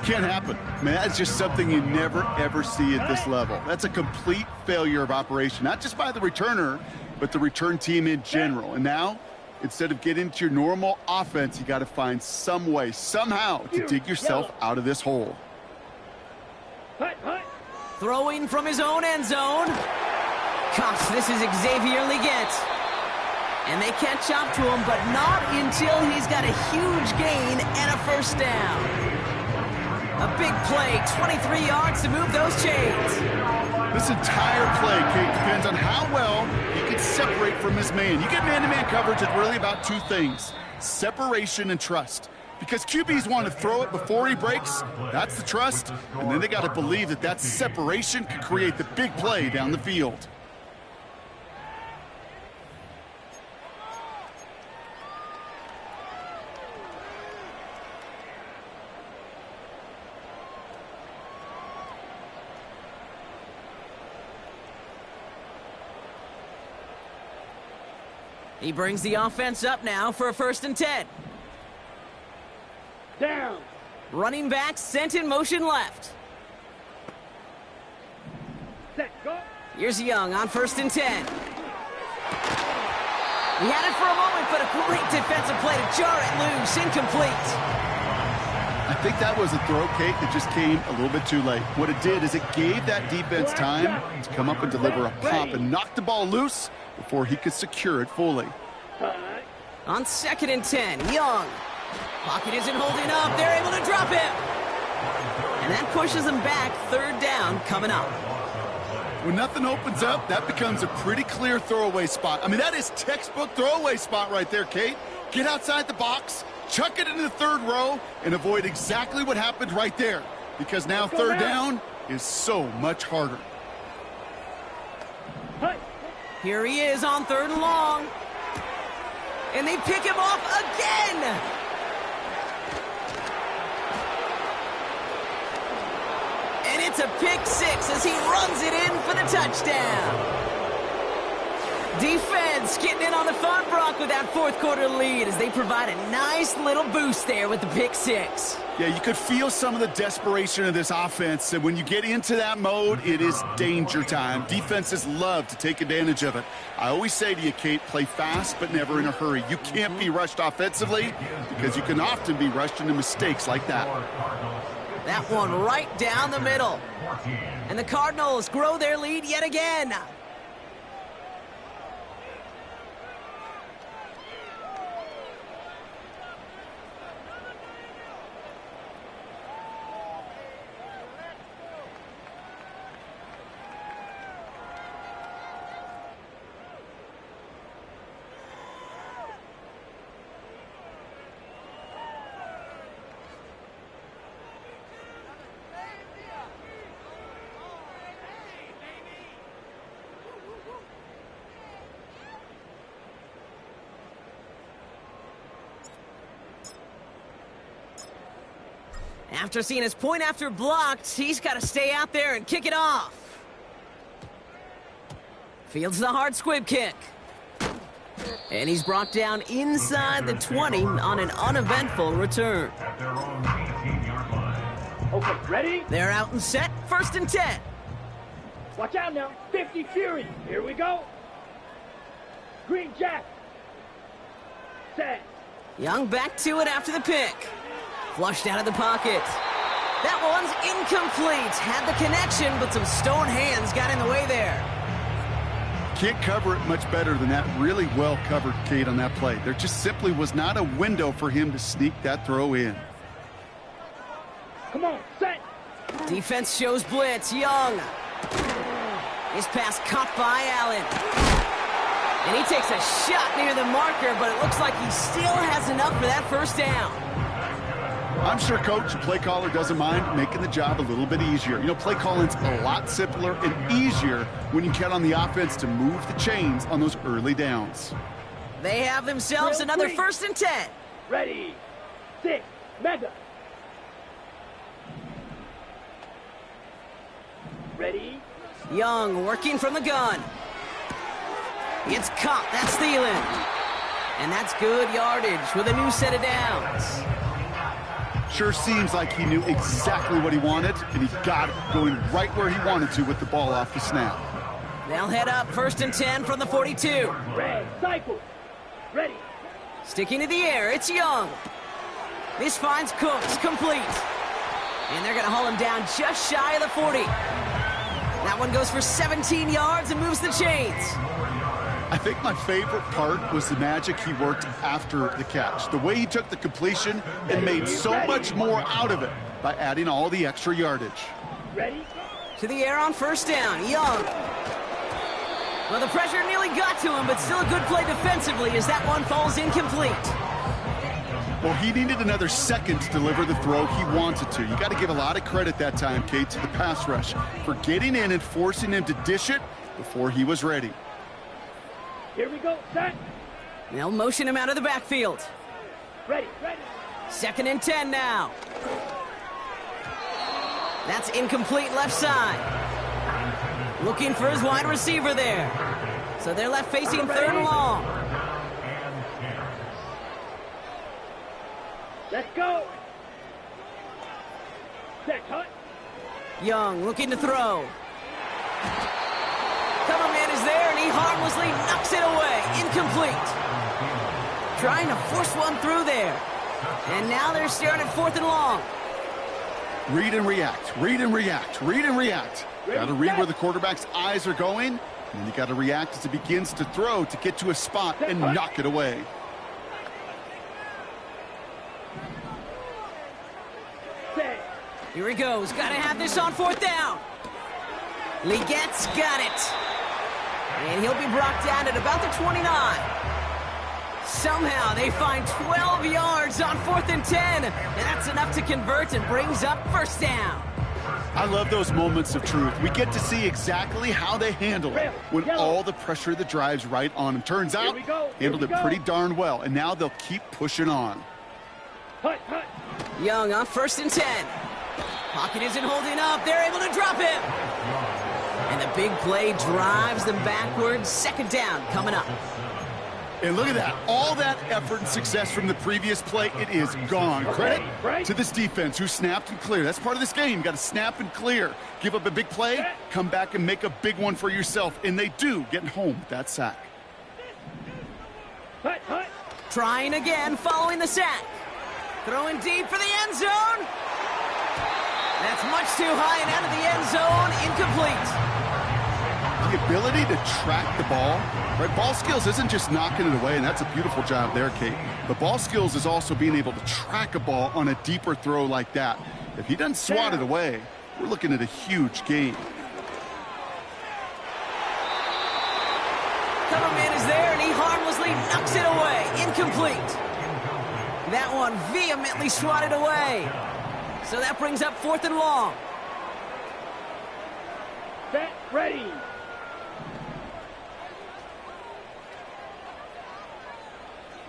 Can't happen. Man, that's just something you never, ever see at this level. That's a complete failure of operation, not just by the returner, but the return team in general. And now, instead of getting into your normal offense, you got to find some way, somehow, to dig yourself out of this hole. Hut. Throwing from his own end zone. Gosh, this is Xavier Leggett. And they catch up to him, but not until he's got a huge gain and a 1st down. A big play, 23 yards to move those chains. This entire play, Kate, depends on how well he can separate from his man. You get man-to-man coverage, it's really about 2 things: separation and trust. Because QBs want to throw it before he breaks, that's the trust, and then they got to believe that that separation can create the big play down the field. He brings the offense up now for a 1st and 10. Down. Running back sent in motion left. Set. Go. Here's Young on 1st and 10. He had it for a moment, but a great defensive play to jar it loose. Incomplete. I think that was a throw, Kate, that just came a little bit too late. What it did is it gave that defense time to come up and deliver a pop and knock the ball loose before he could secure it fully. On 2nd and 10, Young. Pocket isn't holding up. They're able to drop him. And that pushes them back. 3rd down coming up. When nothing opens up, that becomes a pretty clear throwaway spot. I mean, that is textbook throwaway spot right there, Kate. Get outside the box, chuck it into the 3rd row, and avoid exactly what happened right there. Because now 3rd down is so much harder. Hut. Here he is on 3rd and long. And they pick him off again. And it's a pick 6 as he runs it in for the touchdown. Defense getting in on the fun, Brock, with that 4th quarter lead as they provide a nice little boost there with the pick 6. Yeah, you could feel some of the desperation of this offense, and when you get into that mode, it is danger time. Defenses love to take advantage of it. I always say to you, Kate, play fast but never in a hurry. You can't be rushed offensively because you can often be rushed into mistakes like that. That one right down the middle. And the Cardinals grow their lead yet again. After seeing his point after blocked, he's got to stay out there and kick it off. Fields the hard squib kick. And he's brought down inside the 20 on an uneventful return. At their own 18-yard line. Okay, ready? They're out and set, 1st and 10. Watch out now. 50 Fury. Here we go. Green Jack. Set. Young back to it after the pick. Flushed out of the pocket. That one's incomplete. Had the connection, but some stone hands got in the way there. Can't cover it much better than that. Really well covered, Kate, on that play. There just simply was not a window for him to sneak that throw in. Come on, set. Defense shows blitz. Young. His pass caught by Allen. And he takes a shot near the marker, but it looks like he still has enough for that 1st down. I'm sure Coach, play caller, doesn't mind making the job a little bit easier. You know, play calling's a lot simpler and easier when you count on the offense to move the chains on those early downs. They have themselves another 1st and 10. Ready. 6. Mega. Ready. Young working from the gun. It's caught. That's Thielen. And that's good yardage with a new set of downs. Sure seems like he knew exactly what he wanted, and he got it, going right where he wanted to with the ball off the snap. They'll head up 1st and 10 from the 42. Red. Cycle. Ready. Sticking to the air, it's Young. This finds Cooks, complete. And they're going to haul him down just shy of the 40. That one goes for 17 yards and moves the chains. I think my favorite part was the magic he worked after the catch. The way he took the completion and made so much more out of it by adding all the extra yardage. Ready. To the air on 1st down, Young. Well, the pressure nearly got to him, but still a good play defensively as that one falls incomplete. Well, he needed another second to deliver the throw he wanted to. You got to give a lot of credit that time, Kate, to the pass rush for getting in and forcing him to dish it before he was ready. Here we go. Set. They'll motion him out of the backfield. Ready. Ready. 2nd and 10 now. That's incomplete left side. Looking for his wide receiver there. So they're left facing 3rd and long. Let's go. Set. Cut. Young looking to throw. Cover man is there, and he harmlessly knocks it away. Incomplete. Trying to force one through there. And now they're staring at 4th and long. Read and react, read and react, read and react. Got to read where the quarterback's eyes are going, and then you got to react as he begins to throw to get to a spot and knock it away. Set. Here he goes. Got to have this on 4th down. Legette's got it. And he'll be brought down at about the 29. Somehow they find 12 yards on 4th and 10. And that's enough to convert and brings up 1st down. I love those moments of truth. We get to see exactly how they handle it when all the pressure that drives right on them. Turns out, handled it pretty darn well. And now they'll keep pushing on. Hut, hut. Young on 1st and 10. Pocket isn't holding up. They're able to drop him. And the big play drives them backwards. 2nd down coming up. And look at that. All that effort and success from the previous play, it is gone. Credit to this defense who snapped and cleared. That's part of this game. You got to snap and clear. Give up a big play, come back and make a big one for yourself. And they do, getting home with that sack. Hut, hut. Trying again following the sack. Throwing deep for the end zone. That's much too high and out of the end zone. Incomplete. The ability to track the ball, right? Ball skills isn't just knocking it away, and that's a beautiful job there, Kate. But ball skills is also being able to track a ball on a deeper throw like that. If he doesn't swat it away, we're looking at a huge gain. Cover man is there, and he harmlessly knocks it away. Incomplete. That one vehemently swatted away. So that brings up 4th and long. Set. Ready.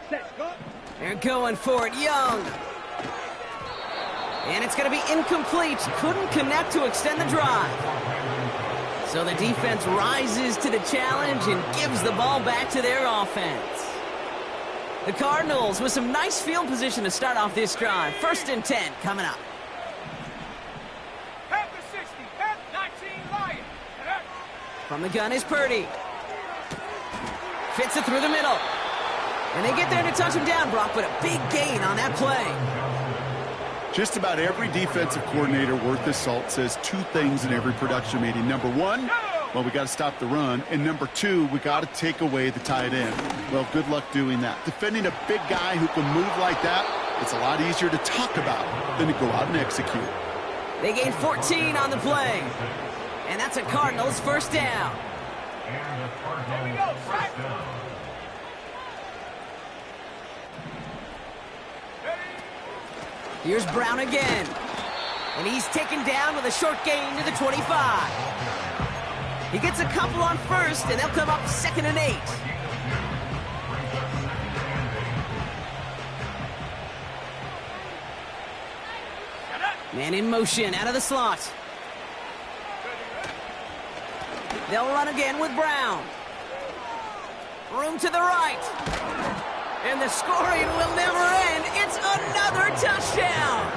Set. Go. They're going for it. Young. And it's going to be incomplete. Couldn't connect to extend the drive. So the defense rises to the challenge and gives the ball back to their offense. The Cardinals with some nice field position to start off this drive. 1st and 10 coming up. Head to 60. Head 19 Lion. From the gun is Purdy. Fits it through the middle. And they get there to touch him down, Brock, but a big gain on that play. Just about every defensive coordinator worth his salt says two things in every production meeting. Number one, well, we got to stop the run. And number two, we got to take away the tight end. Well, good luck doing that. Defending a big guy who can move like that, it's a lot easier to talk about than to go out and execute. They gain 14 on the play. And that's a Cardinals first down. And the Cardinals first down. Here's Brown again. And he's taken down with a short gain to the 25. He gets a couple on first, and they'll come up 2nd and 8. Man in motion out of the slot. They'll run again with Brown. Room to the right. And the scoring will never end. It's another touchdown.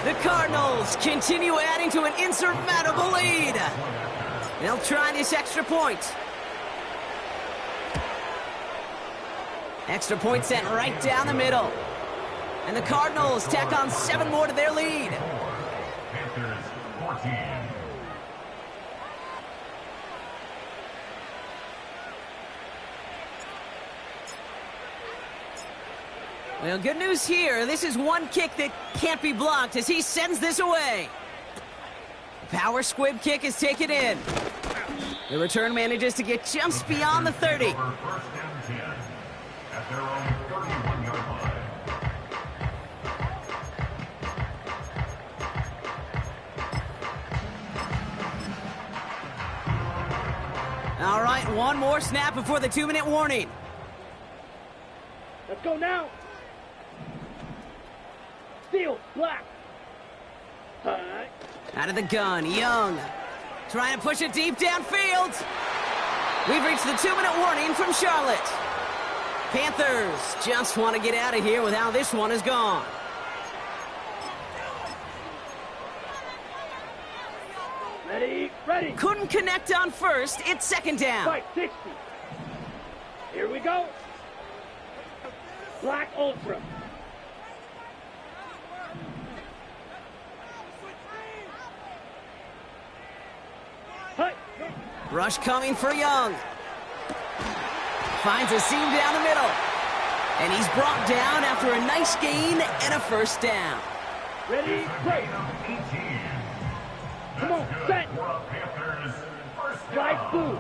The Cardinals continue adding to an insurmountable lead. They'll try this extra point. Extra point sent right down the middle. And the Cardinals tack on 7 more to their lead. Panthers 14. Well, good news here. This is one kick that can't be blocked as he sends this away. Power squib kick is taken in. The return manages to get just beyond the 30. Over 1st and 10 at their own 31-yard line. All right, one more snap before the 2-minute warning. Let's go now. Steal, black. Out of the gun, Young. Trying to push it deep downfield. We've reached the 2-minute warning from Charlotte. Panthers just want to get out of here with how this one is gone. Ready, ready. Couldn't connect on first. It's 2nd down. Fight 60. Here we go. Black Ultra. Hut. Rush coming for Young. Finds a seam down the middle. And he's brought down after a nice gain and a first down. Ready, play. 18. Come on, set. For a Panthers first down. Light blue.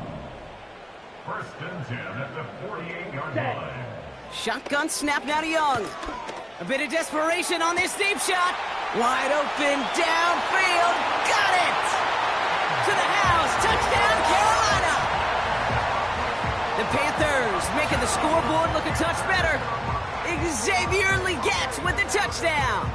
1st and 10 at the 48-yard Set. line. Shotgun snap now to Young. A bit of desperation on this deep shot. Wide open, downfield. Got it! To the house. Touchdown, Carolina! The Panthers making the scoreboard look a touch better. Xavier Legette with the touchdown.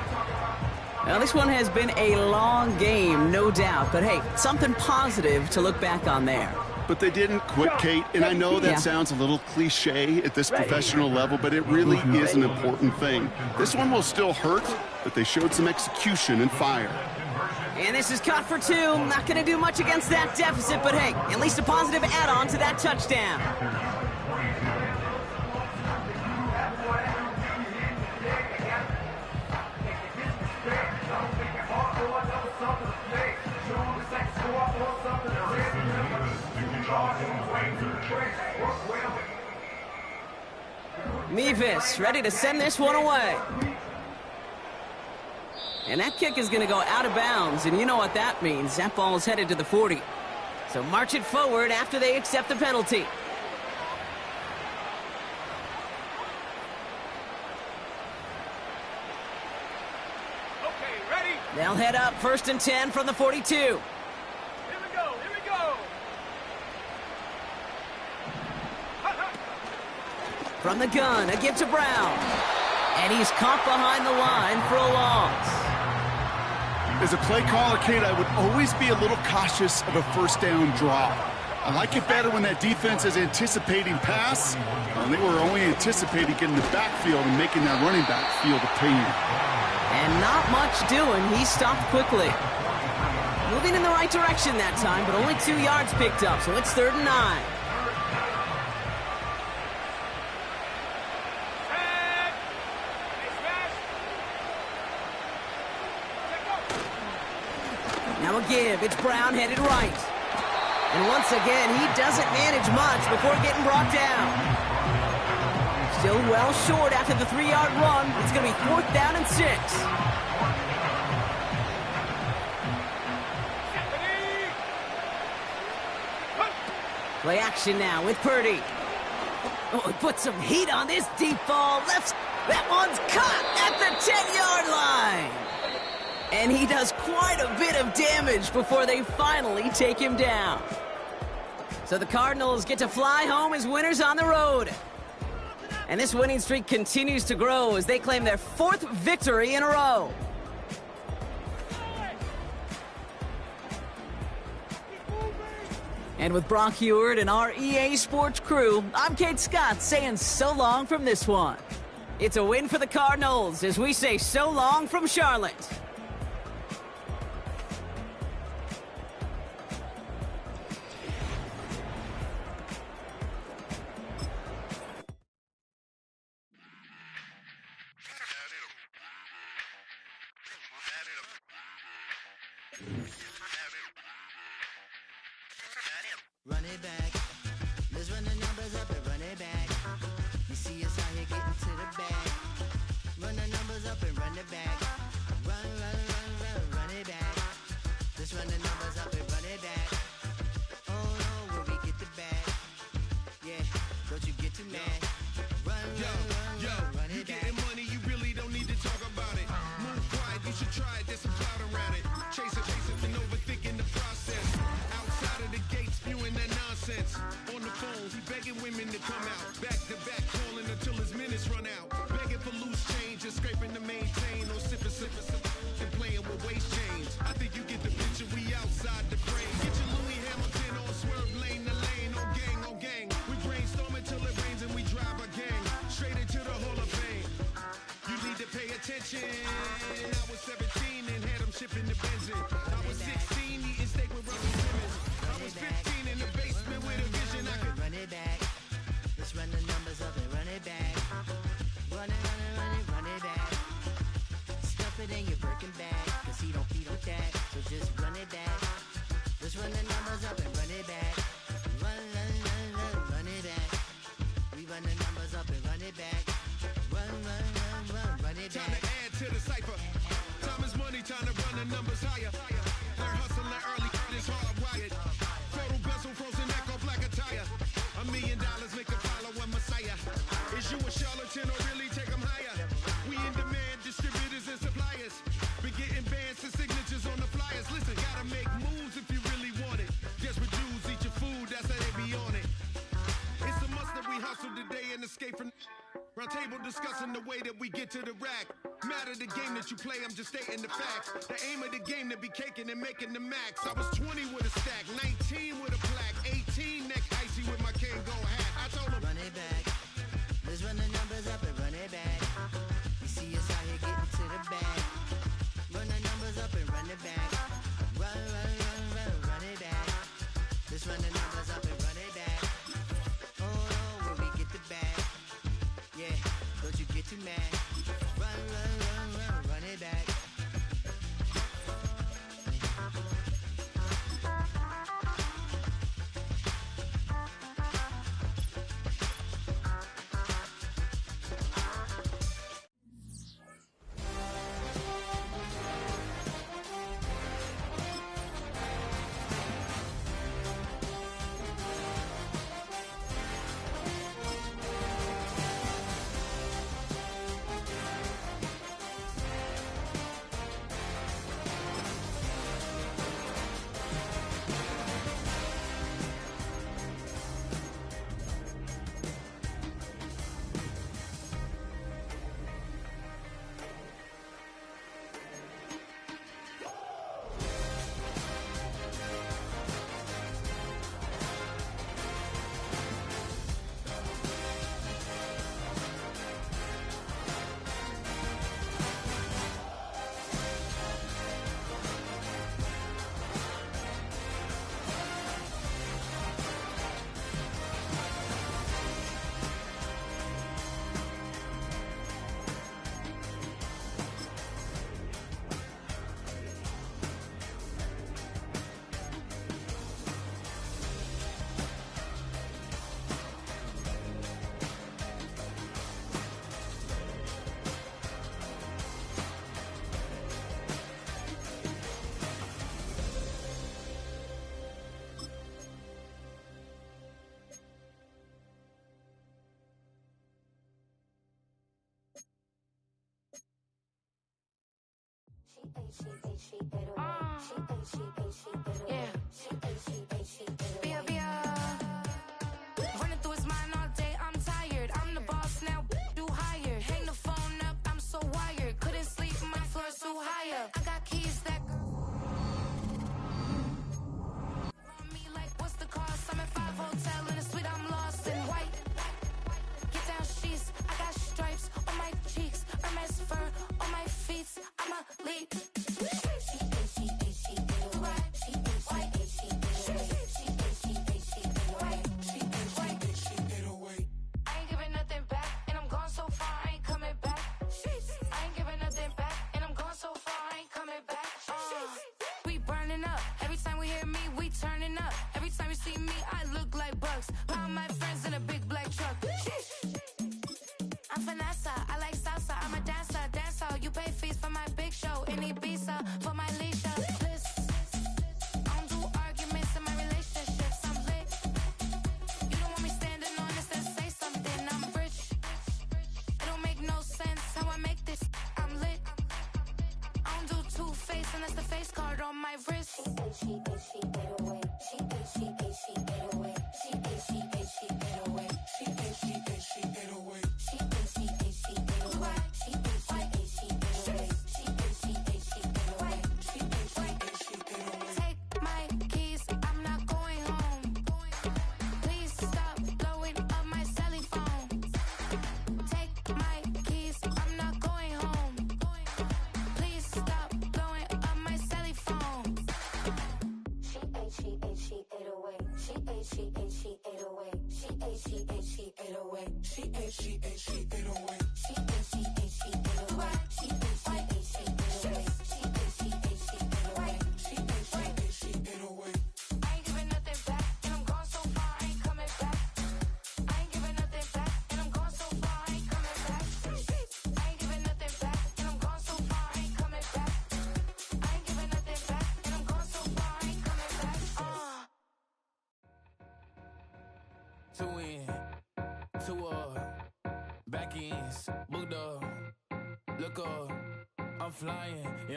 Now, this one has been a long game, no doubt. But, hey, something positive to look back on there. But they didn't quit, Kate, and I know that sounds a little cliche at this professional level, but it really is an important thing. This one will still hurt, but they showed some execution and fire. And this is caught for 2. Not going to do much against that deficit, but hey, at least a positive add-on to that touchdown. Mevis ready to send this one away. And that kick is going to go out of bounds, and you know what that means. That ball is headed to the 40. So march it forward after they accept the penalty. Okay, ready? They'll head up 1st and 10 from the 42. Here we go, here we go. Hut, hut. From the gun, a give to Brown. And he's caught behind the line for a loss. As a play caller, Kate, I would always be a little cautious of a first down draw. I like it better when that defense is anticipating pass, and they were only anticipating getting the backfield and making that running back feel the pain. And not much doing. He stopped quickly. Moving in the right direction that time, but only 2 yards picked up, so it's 3rd and 9. Now a give. It's Brown headed right. And once again, he doesn't manage much before getting brought down. Still well short after the 3-yard run. It's going to be 4th down and 6. Play action now with Purdy. Oh, he put some heat on this deep ball. That one's caught at the 10-yard line. And he does quite a bit of damage before they finally take him down. So the Cardinals get to fly home as winners on the road. And this winning streak continues to grow as they claim their 4th victory in a row. And with Brock Heward and our EA Sports crew, I'm Kate Scott saying so long from this one. It's a win for the Cardinals as we say so long from Charlotte. Run it back. Let's run the numbers up and run it back. You see us out here getting to the bag. Run the numbers up and run it back. Run, run, run, run, run it back. Let's run the numbers up and run it back. Oh no, where we get the bag. Yeah, don't you get too mad. Run, run, run, run it back. Getting money, you really don't need to talk about it. Move quiet, you should try it. There's some cloud around it. Chase it, and overthinking the process. Outside of the gates, spewing that nonsense. On the phone, he begging women to come out. Back to back, calling until his minutes run out. Begging for loose change and scraping to maintain. Or sipping, and playing with waist chains. I think you get the picture, we outside the frame. Get your Louis Hamilton on swerve lane to lane. On gang, on gang. We brainstorm until it rains and we drive our gang. Straight into the Hall of Fame. You need to pay attention. I was 17 and had them shipping the Benzin. I was 16 eating steak with Russell Simmons. I was 15 in the basement with a vision. I could run it back. Let's run the numbers up and run it back. Run it, run it, run it, run it back. Stuff it in your Birkin bag, cause he don't feed with that. So just run it back. Let's run the numbers up and run it back. Run, run, run, run, run it back. We run the numbers up and run it back. Run, run, run, run, run it time back. to add to the cipher. Time is money, time to run the numbers higher. Learn hustling early, this hardwired. Total bezel, frozen neck or black attire. $1 million make a follow a messiah. Is you a charlatan or really take them higher? We in demand, distributors and suppliers. Be getting bands and signatures on the flyers. Listen, gotta make moves if you really want it. Just reduce, eat your food, that's how they be on it. It's a must that we hustle today and escape from round table discussing the way that we get to the rack. Matter the game that you play, I'm just stating the facts. The aim of the game to be caking and making the max. I was 20 with a stack, 19 with a plaque, 18 neck icy with my Kango hat. I told him Run it back. Let's run the numbers up and run it back. You see us out here getting to the bag. Run the numbers up and run it back. Run, run, run, run, run it back. Let's run the numbers up and run it back. Oh no, where we get the bag. Yeah, don't you get too mad. Run, run, run, run, run it back. Running through his mind all day, I'm tired. I'm the boss now, do higher. Hang the phone up, I'm so wired. Couldn't sleep, my floor's too higher. I got keys that on me like, what's the cost? I'm at 5 Hotel in a suite, I'm lost in white. Get down sheets, I got stripes on my cheeks. Hermes fur on my feet, I'm a leap.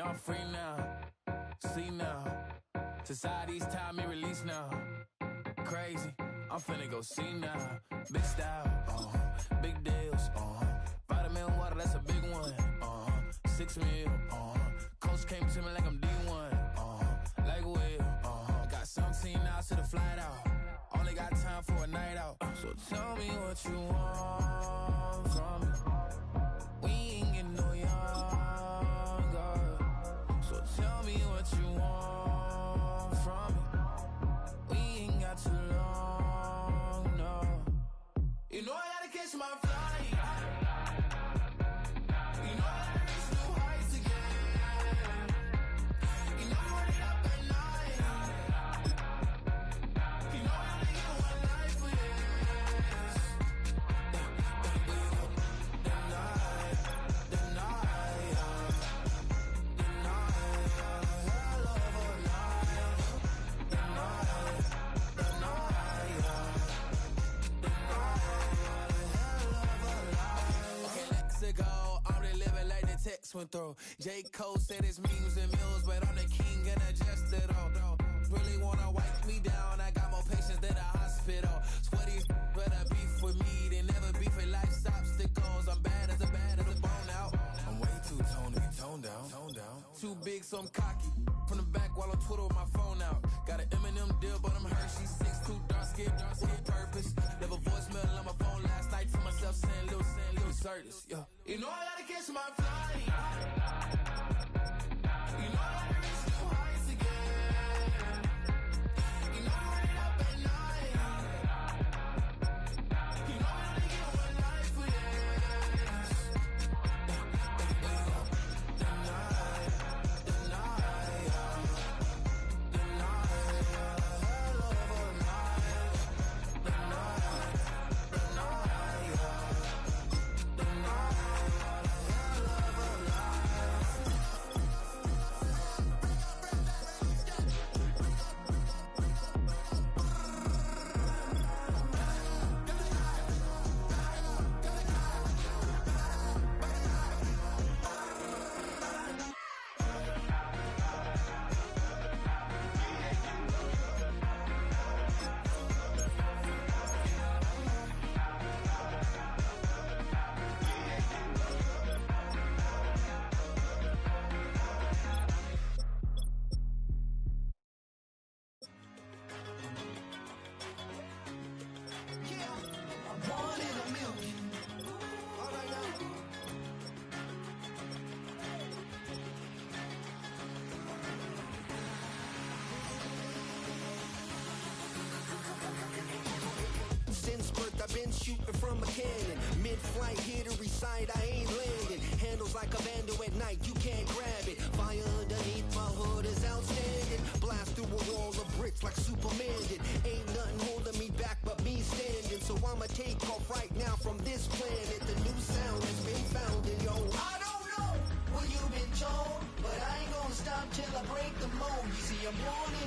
I'm free now, see now. Society's time me release now. Crazy, I'm finna go see now. Big style, big deals, vitamin water, that's a big one. 6 meal, coach came to me like I'm D1, like Will. Got 17 hours to the flight out. Only got time for a night out. So tell me what you want from me. We ain't getting no younger. So tell me what you want from me. We ain't got too long, no. You know I gotta catch my flight. You know I gotta reach new heights again. You know I run it up at night. You know I only get one life for this. The night, hell of a night. The night, hell of a night. Okay, let's go. I'm really living like the text went through. J. Cole said it's memes and mills, but I'm the king and adjust it all. Really wanna wipe me down, I got more patience than a hospital. Sweaty better beef with me than never beef with life's obstacles. I'm bad as a bone out. I'm way too toned down. Too big, so I'm cocky. From the back while on Twitter with my phone out. Got an Eminem deal, but I'm Hershey. 6'2", dark skin, with purpose. Never voicemail on my phone last night to myself saying little Curtis, yeah. You know I gotta catch my flight. You know I gotta reach new heights again. You know I run it up at night. You know I only get one life for this. The night, hell of a night. The night, hell of a night. been shooting from a cannon. Mid-flight, here to recite, I ain't landing. Handles like a vandal at night, you can't grab it. Fire underneath my hood is outstanding. Blast through a wall of bricks like Superman did. Ain't nothing holding me back but me standing. So I'ma take off right now from this planet. The new sound has been founded, yo. I don't know what you've been told, but I ain't gonna stop till I break the mold. You see, I'm born